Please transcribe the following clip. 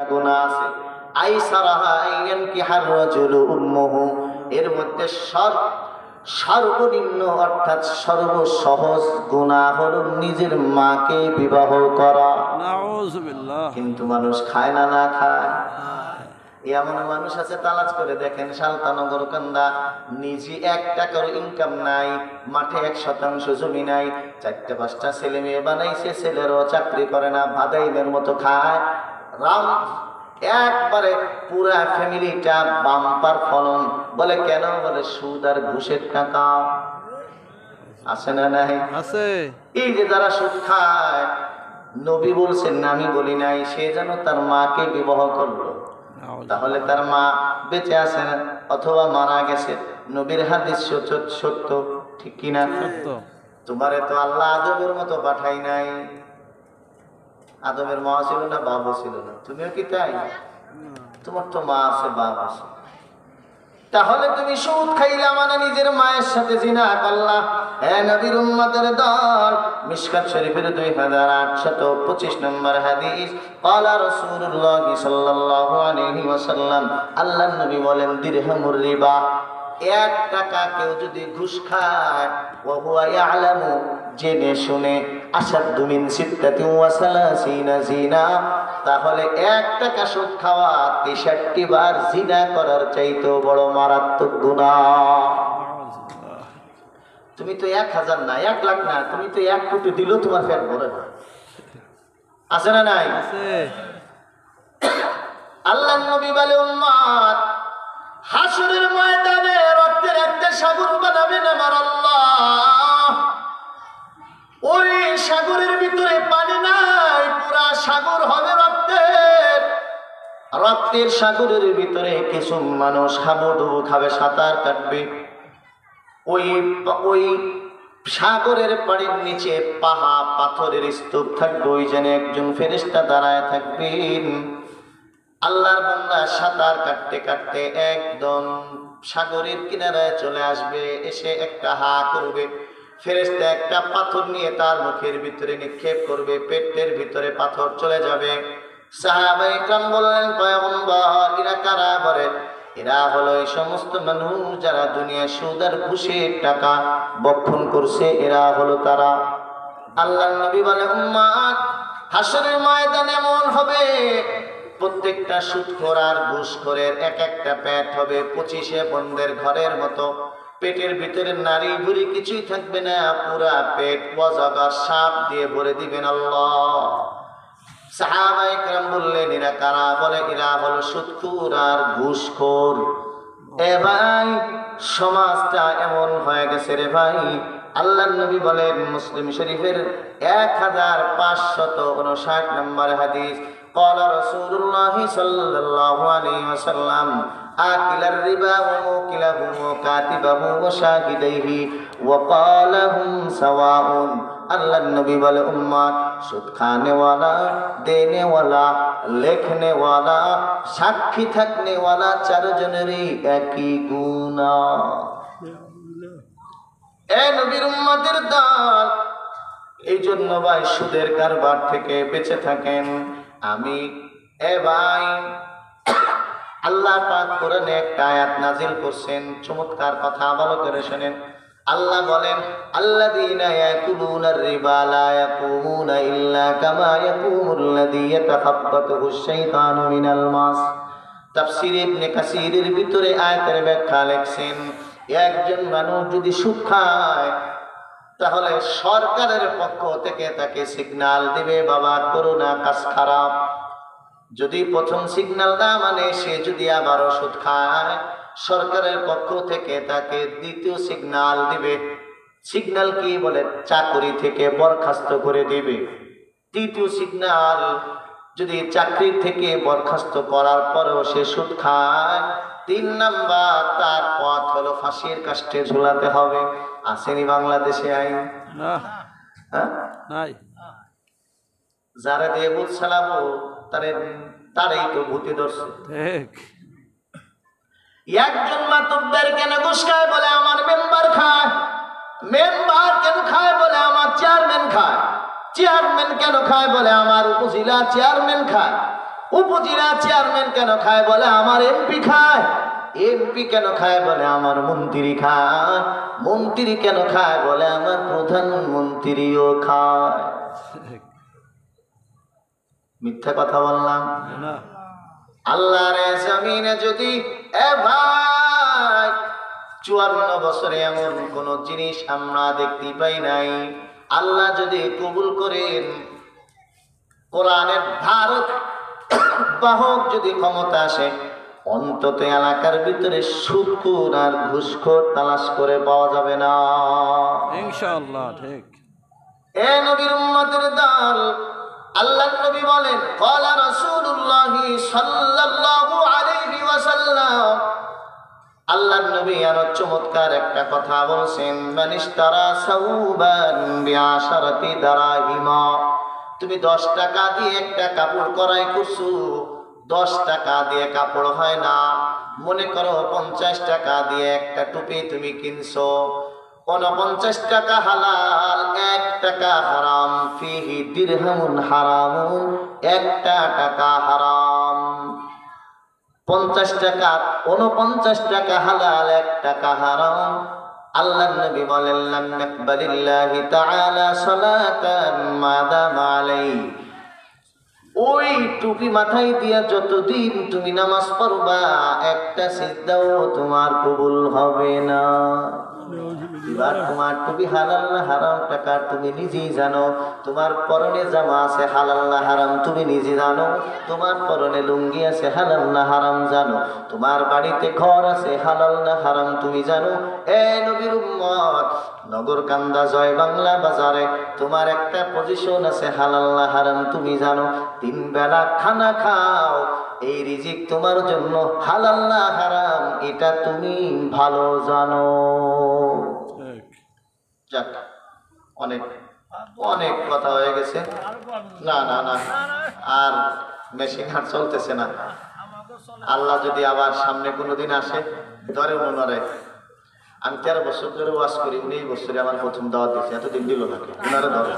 গুনাহ আছে। আইসারাহা আইয়ান কিহার রাজুলু উম্মুহু, এর মধ্যে সর্বনিম্ন অর্থাৎ সর্বসহজ গুনাহ হলো নিজের মাকে বিবাহ করা। নাউযুবিল্লাহ। কিন্তু মানুষ খায় না, না খায়। এমন মানুষ আছে, তালাশ করে দেখেন, সালতানগর কান্দা, নিজে 1 টাকার ইনকাম নাই, মাঠে 1% জমি নাই, 4-5টা ছেলে মেয়ে বানাইছে, ছেলেরও চাকরি করে না, ভাদাইমের মতো খায়। রাম একবারে পুরা ফ্যামিলিটা বাম্পার ফলন। বলে কেন? বলে সুদ আর ঘুষের টাকা। আছে না নাই? আছে। এই যে যারা সুদ খায়, নবী বলছেন না, আমি বলি নাই, সে যেন তার মাকে বিবাহ করলো, তাহলে তার মা বেঁচে আছে না অথবা মারা গেছে। নবীর হাদিস সত্য, ঠিক কিনা? সত্য। তোমারে তো আল্লাহ আদমের মতো পাঠাই নাই। আদমের মা ছিল না, বাবা ছিল না, তুমিও কি তাই? তোমার তো মা আছে, বাবা আছে, তাহলে তুমি সুদ খাইলা মানে নিজের মায়ের সাথে জিনা করলা। হে নবীর উম্মতের দল, মিশকাত শরীফের 2825 নম্বর হাদিস, ক্বালা রাসূলুল্লাহ সাল্লাল্লাহু আলাইহি ওয়াসাল্লাম, আল্লাহর নবী বলেন, দিরহামুর রিবা, 1 টাকা কেউ যদি ঘুষ খায়, ওয়া হুয়া ইয়ালামু, জেনে শুনে, আশাদ্দু মিন 36 জিনা, তাহলে 1 টাকা সুদ খাওয়া 63 বার জিনা করার চাইতেও বড় মারাত্মক গুনাহ। তুমি তো 1000 না, 1 লাখ না, তুমি তো 1 কোটি দিলেও তোমার পেট ভরে না। আছে না নাই? আছে। আল্লাহর নবী বলে, উম্মত, হাসরের ময়দানে রক্তের একটা সাগর বানাবেন আমার আল্লাহ। ওই সাগরের ভিতরে পানি নাই, পুরা সাগর হবে রক্তের। রক্তের সাগরের ভিতরে কিছু মানুষ হাবুডুবু খাবে, সাঁতার কাটবে। ওই সাগরের পানির নিচে পাথরের স্তূপ থাকবে, ওই যেন একজন ফেরেশতা দাঁড়ায় থাকবেন। আল্লাহর বান্দা সাঁতার কাটতে কাটতে একদম সাগরের কিনারায় চলে আসবে, এসে একটা হা করবে। ফেরেশতা একটা পাথর নিয়ে তার মুখের ভিতরে নিক্ষেপ করবে, পেটের ভিতরে পাথর চলে যাবে। সাহাবায়ে কেরাম বললেন, পয়গম্বর, এরা কারা? বলে, এরা হলো এই সমস্ত মানুষ যারা দুনিয়া সুদ আর ঘুষের টাকা বক্ষণ করছে, এরা হলো তারা। আল্লাহর নবী বলে, উম্মত, হাসরের ময়দান এমন হবে, প্রত্যেকটা সুদখোর আর ঘুষখোরের এক একটা পেট হবে 25 বন্ধের ঘরের মতো। পেটের ভিতরে নারী বুড়ি কিছুই থাকবে না, পুরা পেট অজগর সাপ দিয়ে ভরে দিবেন আল্লাহ। সাহাবায়ে কেরাম বললেন, এরা কারা? বলে, এরা হলো সুদখোর আর ঘুষখোর। এ ভাই, সমাজটা এমন হয়ে গেছে রে ভাই। আল্লাহর নবী বলেন, মুসলিম শরীফের 1559 নম্বর হাদিস, قال رسول الله صلى الله عليه وسلم آكل الربا وموكله وكاتبه وشاهديه وقال هم سواء। আল্লাহর নবী বলে, উম্মত, সুদ খানে ওয়ালা, দেনে ওয়ালা, লেখনে ওয়ালা, সাক্ষী থাকনে ওয়ালা, 4 জনেরই একই গুনাহ। এ নবীর উম্মতের দল, এই জন্য ভাই সুদের কারবার থেকে বেঁচে থাকেন। আমি ভাই, আল্লাহ পাক কোরআনে একটা আয়াত নাজিল করছেন, চমৎকার কথা, ভালো করে শুনেন। আল্লাহ বলেন, আল্লাযীনা ইয়াকুলুনার রিবা লা ইয়াকুমুনা ইল্লা কামা ইয়াকুমুল্লাযী ইয়াতাখাব্বাতুহুশ শাইতানু মিনাল মাস। তাফসীর ইবনে কাসীরের ভিতরে আয়াতের ব্যাখ্যা লিখছেন, একজন মানুষ যদি সুদ খায়, তাহলে সরকারের পক্ষ থেকে তাকে সিগন্যাল দিবে, বাবা করো না, কাজ খারাপ। যদি প্রথম সিগন্যাল না মানে, সে যদি আবারও সুদ খায়, সরকারের পক্ষ থেকে তাকে দ্বিতীয় সিগন্যাল দিবে। সিগন্যাল কি? বলে, চাকরি থেকে বরখাস্ত করে দিবে। তৃতীয় সিগন্যাল, যদি চাকরি থেকে বরখাস্ত করার পরেও সে সুদ খায়, 3 নাম্বার, তার পথ হলো ফাঁসির কাষ্ঠে ঝুলাতে হবে। আসেনি বাংলাদেশে আইন? না, হ্যাঁ, নাই। যারা দিয়ে ভূত চালাবো, তারাই তো ভূতে ধরছে। ঠিক। একজন মাতব্বর কেন ঘুষ খায়? বলে, আমার মেম্বার খায়। মেম্বার কেন খায়? বলে, আমার চেয়ারম্যান খায়। চেয়ারম্যান কেন খায়? বলে, আমার উপজেলা চেয়ারম্যান খায়। উপজেলা চেয়ারম্যান কেন খায়? বলে আমার এমপি খায়। এমপি কেন খায়? বলে আমার মন্ত্রী খায়। মন্ত্রী কেন খায়? বলে আমার প্রধানমন্ত্রীও খায়। মিথ্যা কথা বললাম? আল্লাহর জমিনে যদি ভাই 54 বছরে এমন কোন জিনিস আমরা দেখতে পাই নাই। আল্লাহ যদি কবুল করেন, কোরআনের ধারক বাহক যদি ক্ষমতা আসে, অন্তত এলাকার ভিতরে সুদখোর আর ঘুষখোর তালাশ করে পাওয়া যাবে না ইনশাআল্লাহ। ঠিক। এ নবীর উম্মতের দল, আল্লাহর নবী বলেন, ক্বালা রাসূলুল্লাহ সাল্লাল্লাহু আলাইহি ওয়াসাল্লাম, আল্লাহর নবী আরো চমৎকার একটা কথা বলছেন, মানিশতারা সাউবান বিআশারাতি দারাহিমা, তুমি 10 টাকা দিয়ে একটা কাপড় ক্রয় করছো, 10 টাকা দিয়ে কাপড় হয় না। মনে করো 50 টাকা দিয়ে একটা টুপি তুমি কিনছো, 49 টাকা হালাল, 1 টাকা হারাম। ফিহি দিরহামুন হারামুন, 1 টাকা হারাম। 50 টাকা 49 টাকা হালাল, 1 টাকা হারাম। আল্লাহর নবী বলেন, লাম ইয়াকবালিল্লাহি তাআলা সালাতান মা দামা আলাইহি, ওই টুপি মাথায় দিয়া যতদিন তুমি নামাজ পড়বা, একটা সিজদাও তোমার কবুল হবে না। এবার তোমার টুপি হালাল না হারাম টাকা তুমি নিজেই জানো। তোমার পরনে জামা আছে হালাল না হারাম তুমি নিজে জানো। তোমার পরনে লুঙ্গি আছে হালাল না হারাম জানো। তোমার বাড়িতে ঘর আছে হালাল না হারাম তুমি জানো। এ নবীর উম্মত, নগরকান্দা জয় বাংলা বাজারে তোমার একটা পজিশন আছে হালাল না হারাম তুমি জানো। 3 বেলা খানা খাও, এই রিজিক তোমার জন্য হালাল না হারাম এটা তুমি ভালো জানো। যাক, অনেক অনেক কথা হয়ে গেছে। না না না, আর মেশিন আর চলতেছে না। আল্লাহ যদি আবার সামনে কোনোদিন আসে, ধরে ওনারে, আমি 13 বছর ধরে ওয়াজ করি, 19 বছরে আমার প্রথম দাওয়াত দিয়েছে, এতদিন দিল নাকি ওনারা ধরে।